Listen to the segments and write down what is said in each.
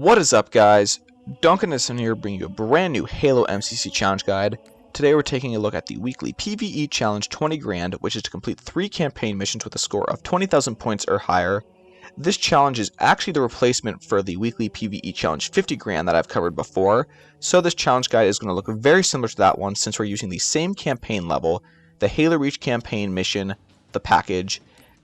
What is up, guys? Duncan is in here bringing you a brand new Halo MCC challenge guide. Today we're taking a look at the weekly PvE challenge 20 grand, which is to complete 3 campaign missions with a score of 20,000 points or higher. This challenge is actually the replacement for the weekly PvE challenge 50 grand that I've covered before, so this challenge guide is going to look very similar to that one since we're using the same campaign level, the Halo Reach campaign mission, the package,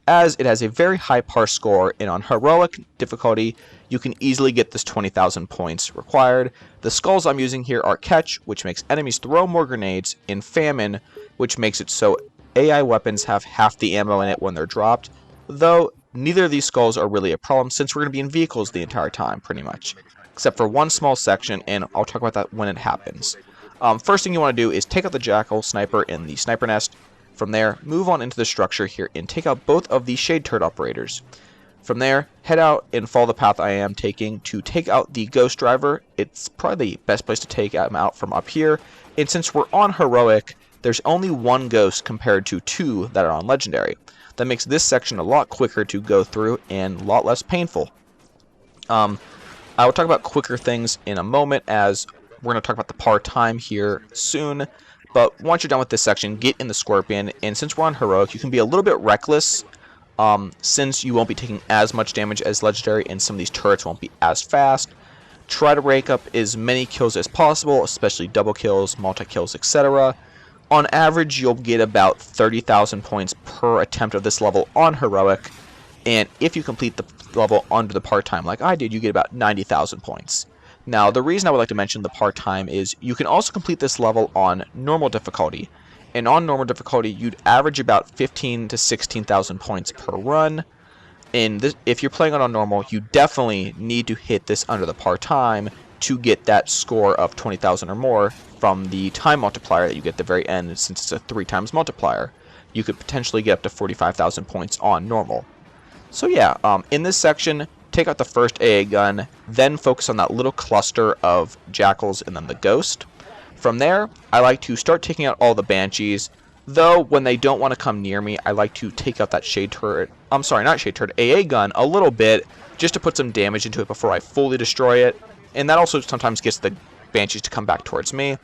as it has a very high par score, and on heroic difficulty you can easily get this 20,000 points required. The skulls I'm using here are Catch, which makes enemies throw more grenades, and Famine, which makes it so AI weapons have half the ammo in it when they're dropped, though neither of these skulls are really a problem since we're going to be in vehicles the entire time pretty much, except for one small section, and I'll talk about that when it happens. First thing you want to do is take out the Jackal sniper in the sniper nest. From there, move on into the structure here and take out both of the shade turret operators. From there, head out and follow the path I am taking to take out the ghost driver. It's probably the best place to take him out from up here, and since we're on heroic, there's only one ghost compared to 2 that are on legendary. That makes this section a lot quicker to go through and a lot less painful. I will talk about quicker things in a moment, as we're going to talk about the par time here soon. But once you're done with this section, get in the Scorpion, and since we're on heroic, you can be a little bit reckless, since you won't be taking as much damage as legendary, and some of these turrets won't be as fast. Try to rake up as many kills as possible, especially double kills, multi-kills, etc. On average, you'll get about 30,000 points per attempt of this level on heroic, and if you complete the level under the part-time like I did, you get about 90,000 points. Now, the reason I would like to mention the part-time is you can also complete this level on normal difficulty, and on normal difficulty, you'd average about 15 to 16,000 points per run. And this, if you're playing on normal, you definitely need to hit this under the part-time to get that score of 20,000 or more from the time multiplier that you get at the very end, since it's a 3 times multiplier. You could potentially get up to 45,000 points on normal. So yeah, in this section, take out the first AA gun, then focus on that little cluster of Jackals and then the Ghost. From there, I like to start taking out all the Banshees, though when they don't want to come near me, I like to take out that shade turret, AA gun a little bit, just to put some damage into it before I fully destroy it, and that also sometimes gets the Banshees to come back towards me.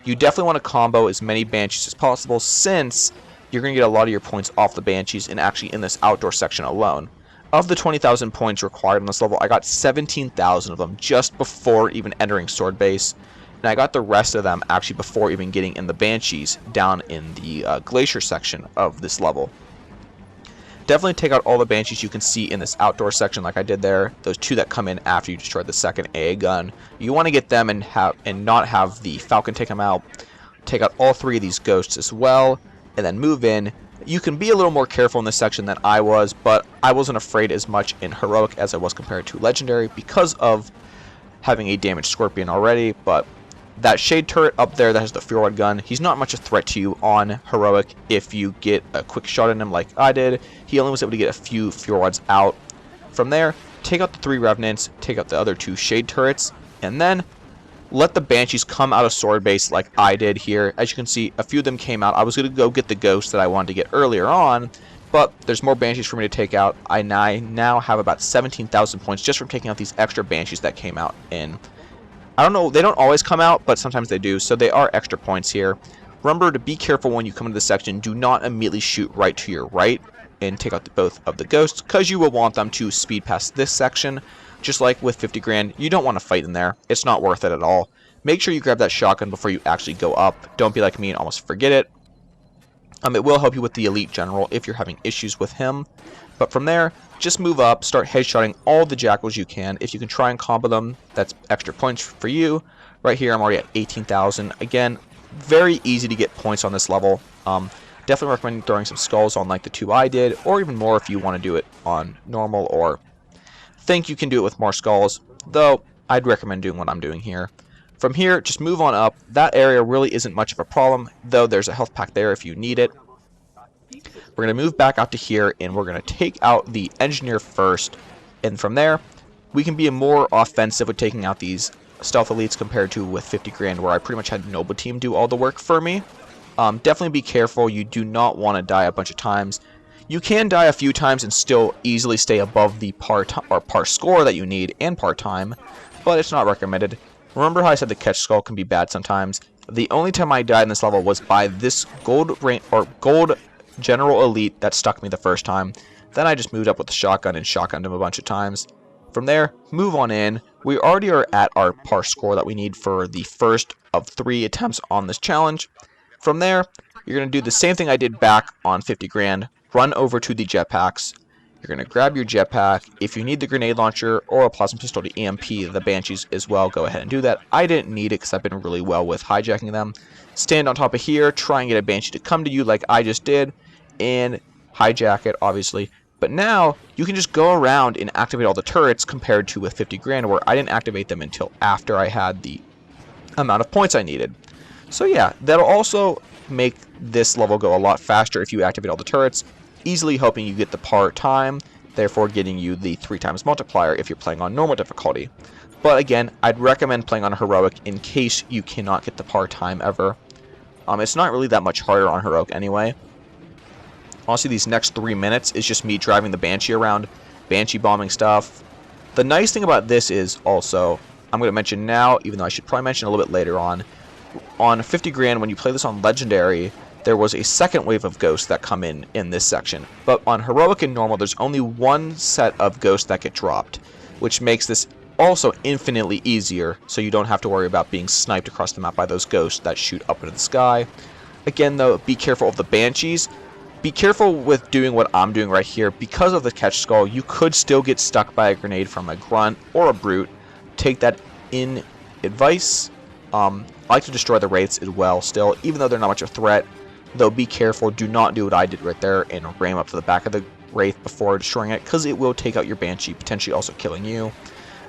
You definitely want to combo as many Banshees as possible, since you're going to get a lot of your points off the Banshees and actually in this outdoor section alone. Of the 20,000 points required on this level, I got 17,000 of them just before even entering Sword Base, and I got the rest of them actually before even getting in the Banshees down in the Glacier section of this level. Definitely take out all the Banshees you can see in this outdoor section like I did there, those 2 that come in after you destroy the second AA gun. You want to get them and not have the Falcon take them out. Take out all 3 of these Ghosts as well, and then move in. You can be a little more careful in this section than I was, but I wasn't afraid as much in heroic as I was compared to legendary because of having a damaged Scorpion already. But that shade turret up there that has the Fear Rod gun, he's not much a threat to you on heroic if you get a quick shot at him like I did. He only was able to get a few Fear Rods out. From there, take out the 3 Revenants, take out the other 2 shade turrets, and then let the Banshees come out of Sword Base like I did here. As you can see, a few of them came out. I was going to go get the Ghost that I wanted to get earlier on, but there's more Banshees for me to take out. I now have about 17,000 points just from taking out these extra Banshees that came out. And I don't know, they don't always come out, but sometimes they do, so they are extra points here. Remember to be careful when you come into this section. Do not immediately shoot right to your right and take out both of the Ghosts, because you will want them to speed past this section. Just like with 50 grand, you don't want to fight in there. It's not worth it at all. Make sure you grab that shotgun before you actually go up. Don't be like me and almost forget it. It will help you with the Elite General if you're having issues with him. But from there, just move up, start headshotting all the Jackals you can. If you can try and combo them, that's extra points for you. Right here, I'm already at 18,000. Again, very easy to get points on this level. Definitely recommend throwing some skulls on like the 2 I did, or even more if you want to do it on normal, or think you can do it with more skulls, though I'd recommend doing what I'm doing here. From here, just move on up. That area really isn't much of a problem, though there's a health pack there if you need it. We're going to move back out to here, and we're going to take out the Engineer first, and from there, we can be more offensive with taking out these Stealth Elites compared to with 50 grand, where I pretty much had Noble Team do all the work for me. Definitely be careful. You do not want to die a bunch of times. You can die a few times and still easily stay above the par score that you need and par time, but it's not recommended. Remember how I said the catch skull can be bad sometimes? The only time I died in this level was by this gold general elite that stuck me the first time. Then I just moved up with the shotgun and shotgunned him a bunch of times. From there, move on in. We already are at our par score that we need for the first of 3 attempts on this challenge. From there, you're going to do the same thing I did back on 50 grand. Run over to the jetpacks. You're going to grab your jetpack. If you need the grenade launcher or a plasma pistol to EMP the Banshees as well, go ahead and do that. I didn't need it because I've been really well with hijacking them. Stand on top of here, try and get a Banshee to come to you like I just did, and hijack it, obviously. But now, you can just go around and activate all the turrets compared to with 50 grand, where I didn't activate them until after I had the amount of points I needed. So yeah, that'll also make this level go a lot faster if you activate all the turrets, easily helping you get the par time, therefore getting you the 3 times multiplier if you're playing on normal difficulty. But again, I'd recommend playing on heroic in case you cannot get the par time ever. It's not really that much harder on heroic anyway. Honestly, these next 3 minutes is just me driving the Banshee around, Banshee bombing stuff. The nice thing about this is also, I'm going to mention now, even though I should probably mention a little bit later on 50 grand, when you play this on Legendary, there was a second wave of ghosts that come in this section. But on heroic and normal, there's only 1 set of ghosts that get dropped, which makes this also infinitely easier, so you don't have to worry about being sniped across the map by those ghosts that shoot up into the sky. Again, though, be careful of the Banshees. Be careful with doing what I'm doing right here. Because of the catch skull, you could still get stuck by a grenade from a grunt or a brute. Take that in advice. I like to destroy the wraiths as well still, even though they're not much of a threat. Though be careful, do not do what I did right there and ram up to the back of the wraith before destroying it, because it will take out your Banshee, potentially also killing you.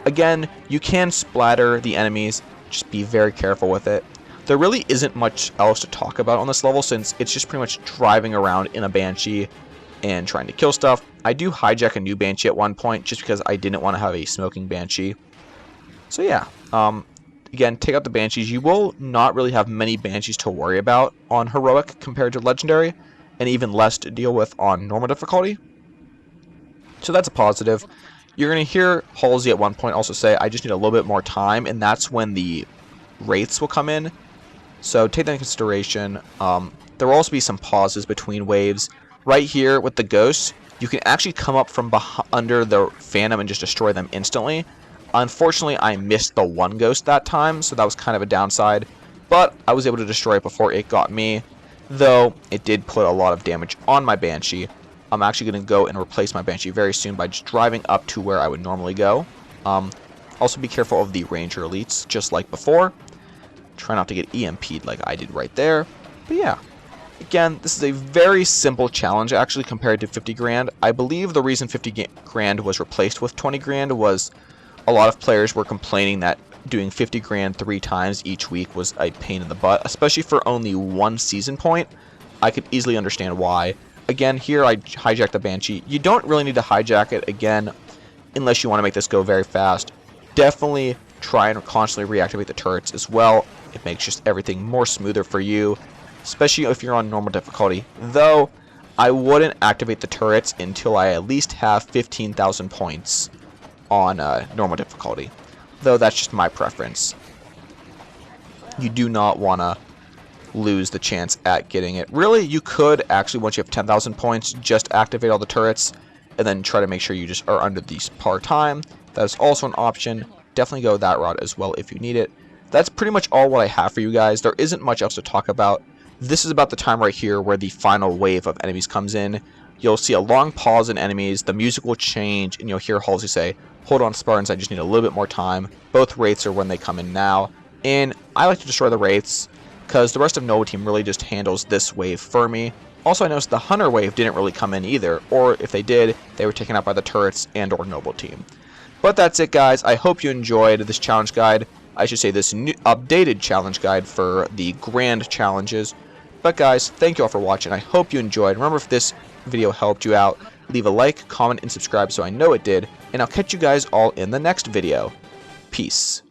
Again, you can splatter the enemies, just be very careful with it. There really isn't much else to talk about on this level, since it's just pretty much driving around in a Banshee and trying to kill stuff. I do hijack a new Banshee at one point, just because I didn't want to have a smoking Banshee. So yeah, again, take out the Banshees. You will not really have many Banshees to worry about on heroic compared to legendary, and even less to deal with on normal difficulty. So that's a positive. You're going to hear Halsey at one point also say, I just need a little bit more time, and that's when the wraiths will come in. So take that into consideration. There will also be some pauses between waves. Right here with the ghosts, you can actually come up from under the Phantom and just destroy them instantly. Unfortunately, I missed the 1 ghost that time, so that was kind of a downside. But I was able to destroy it before it got me, though it did put a lot of damage on my Banshee. I'm actually going to go and replace my Banshee very soon by just driving up to where I would normally go. Also be careful of the Ranger Elites, just like before. Try not to get EMP'd like I did right there. But yeah, again, this is a very simple challenge actually compared to 50 grand. I believe the reason 50 grand was replaced with 20 grand was a lot of players were complaining that doing 50 grand 3 times each week was a pain in the butt, especially for only 1 season point. I could easily understand why. Again, here I hijacked the Banshee. You don't really need to hijack it again unless you want to make this go very fast. Definitely try and constantly reactivate the turrets as well. It makes just everything more smoother for you, especially if you're on normal difficulty. Though, I wouldn't activate the turrets until I at least have 15,000 points on normal difficulty. Though that's just my preference. You do not want to lose the chance at getting it. Really, you could actually, once you have 10,000 points, just activate all the turrets and then try to make sure you just are under the par time. That is also an option. Definitely go that route as well if you need it. That's pretty much all what I have for you guys. There isn't much else to talk about. This is about the time right here where the final wave of enemies comes in. You'll see a long pause in enemies, the music will change, and you'll hear Halsey say, hold on Spartans, I just need a little bit more time. Both wraiths are when they come in now. And I like to destroy the wraiths, because the rest of Noah Team really just handles this wave for me. Also, I noticed the Hunter wave didn't really come in either, or if they did, they were taken out by the turrets and or Noble Team. But that's it, guys. I hope you enjoyed this challenge guide. I should say this new updated challenge guide for the grand challenges. But guys, thank you all for watching. I hope you enjoyed. Remember, if this video helped you out, leave a like, comment, and subscribe so I know it did. And I'll catch you guys all in the next video. Peace.